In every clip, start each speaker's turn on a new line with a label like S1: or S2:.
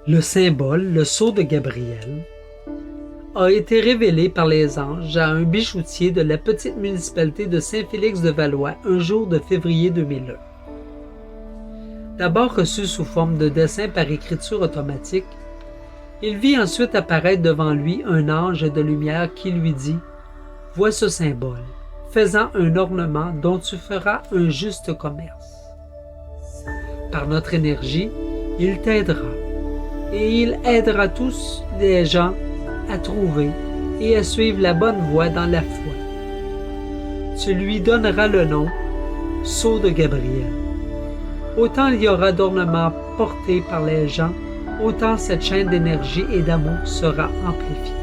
S1: Le symbole, le sceau de Gabriel, a été révélé par les anges à un bijoutier de la petite municipalité de Saint-Félix-de-Valois un jour de février 2001. D'abord reçu sous forme de dessin par écriture automatique, il vit ensuite apparaître devant lui un ange de lumière qui lui dit « Vois ce symbole, faisant un ornement dont tu feras un juste commerce. Par notre énergie, il t'aidera, et il aidera tous les gens à trouver et à suivre la bonne voie dans la foi. Tu lui donneras le nom « Sceau de Gabriel ». Autant il y aura d'ornements portés par les gens, autant cette chaîne d'énergie et d'amour sera amplifiée.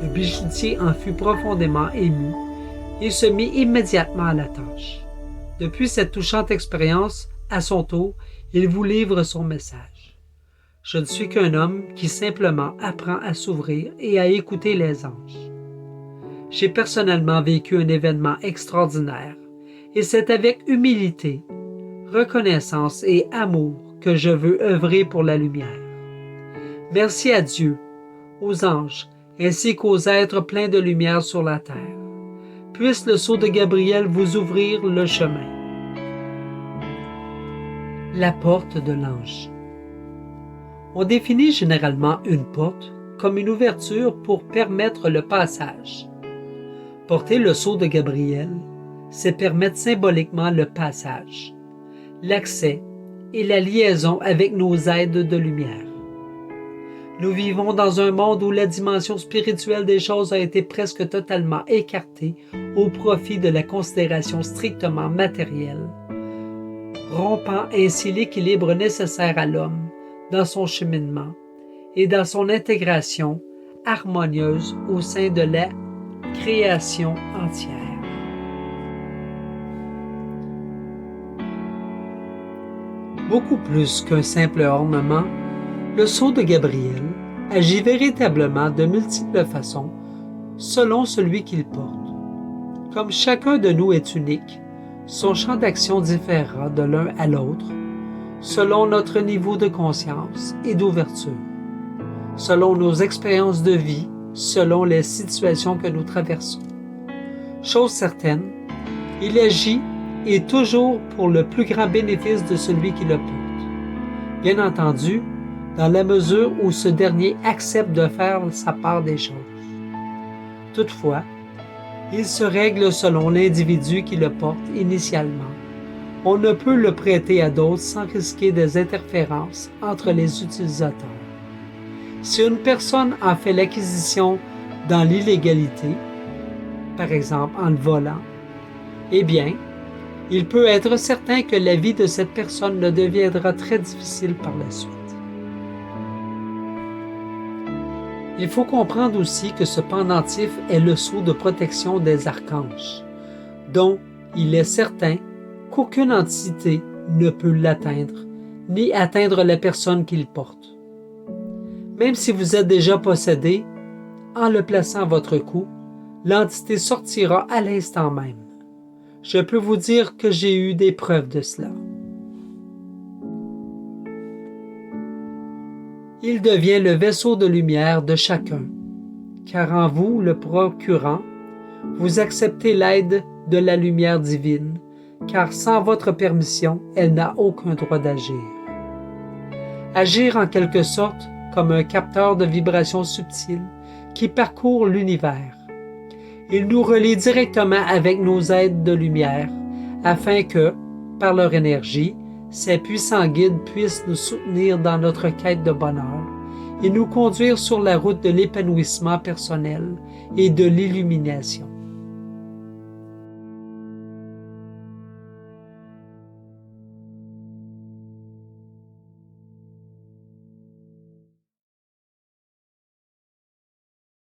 S1: Le bijoutier en fut profondément ému et se mit immédiatement à la tâche. Depuis cette touchante expérience, à son tour, il vous livre son message. Je ne suis qu'un homme qui simplement apprend à s'ouvrir et à écouter les anges. J'ai personnellement vécu un événement extraordinaire et c'est avec humilité, reconnaissance et amour que je veux œuvrer pour la lumière. Merci à Dieu, aux anges, ainsi qu'aux êtres pleins de lumière sur la terre. Puisse le sceau de Gabriel vous ouvrir le chemin. La porte de l'ange. On définit généralement une porte comme une ouverture pour permettre le passage. Porter le sceau de Gabriel, c'est permettre symboliquement le passage, l'accès et la liaison avec nos aides de lumière. Nous vivons dans un monde où la dimension spirituelle des choses a été presque totalement écartée au profit de la considération strictement matérielle, rompant ainsi l'équilibre nécessaire à l'homme dans son cheminement et dans son intégration harmonieuse au sein de la création entière. Beaucoup plus qu'un simple ornement, le sceau de Gabriel agit véritablement de multiples façons selon celui qu'il porte. Comme chacun de nous est unique, son champ d'action différera de l'un à l'autre selon notre niveau de conscience et d'ouverture, selon nos expériences de vie, selon les situations que nous traversons. Chose certaine, il agit et toujours pour le plus grand bénéfice de celui qui le porte. Bien entendu, dans la mesure où ce dernier accepte de faire sa part des choses. Toutefois, il se règle selon l'individu qui le porte initialement. On ne peut le prêter à d'autres sans risquer des interférences entre les utilisateurs. Si une personne en fait l'acquisition dans l'illégalité, par exemple en le volant, eh bien, il peut être certain que la vie de cette personne ne deviendra très difficile par la suite. Il faut comprendre aussi que ce pendentif est le sceau de protection des archanges, dont il est certain qu'aucune entité ne peut l'atteindre, ni atteindre la personne qu'il porte. Même si vous êtes déjà possédé, en le plaçant à votre cou, l'entité sortira à l'instant même. Je peux vous dire que j'ai eu des preuves de cela. Il devient le vaisseau de lumière de chacun, car en vous, le procurant, vous acceptez l'aide de la lumière divine, car sans votre permission, elle n'a aucun droit d'agir. Agir en quelque sorte comme un capteur de vibrations subtiles qui parcourt l'univers. Il nous relie directement avec nos aides de lumière, afin que, par leur énergie, ces puissants guides puissent nous soutenir dans notre quête de bonheur et nous conduire sur la route de l'épanouissement personnel et de l'illumination.